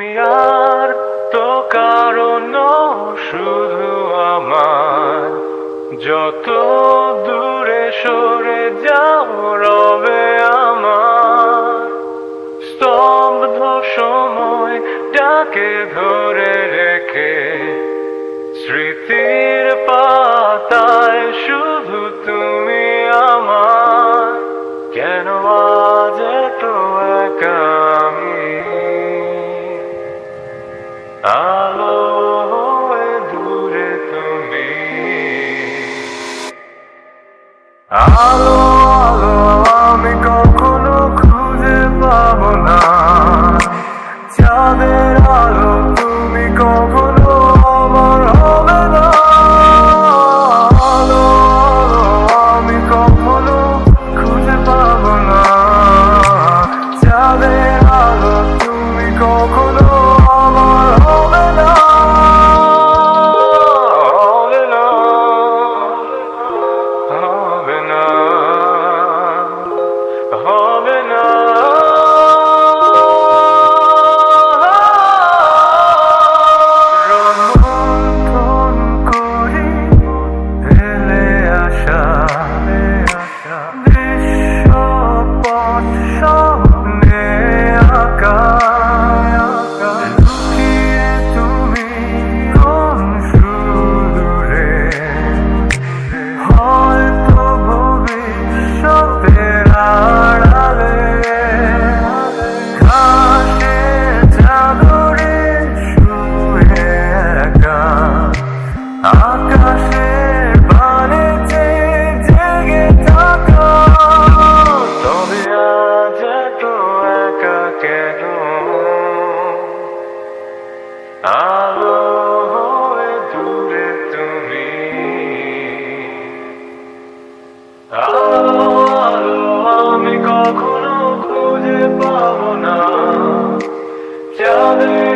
তুমি আর তো কারণ শুধু আমার, যত দূরে সরে যাও রবে আমার স্তব্ধ সময়টাকে ধরে রেখে। স্মৃতির পাতায় শুধু তুমি আমার, কেন আজ এত একা আমি? আলো হয়ে দূরে তুমি, আলো আলো আমি কখনো খুঁজে পাবো না। চাঁদের আলো তুমি কখনো আমার হবে না। আলো আলো আমি কখনো খুঁজে পাবো না। চাঁদের আলো তুমি কখনো আমার হবে না। হবে না, হবে না, হবে না। রোমন্থন করি হেলে আসা দৃশ্যপট সামনে আঁকা। লুকিয়ে তুমি কোন সুদূরে, হয়তো ভবিষ্যতের আড়ালে। ঘাসের চাদরে শুয়ে একা, আকাশের বানে চেয়ে জেগে থাকা। তবে আজ এত একা কেন? আলো হয়ে দূরে তুমি, আলো আলো আমি কখনো খুঁজে পাবো না। চাঁদের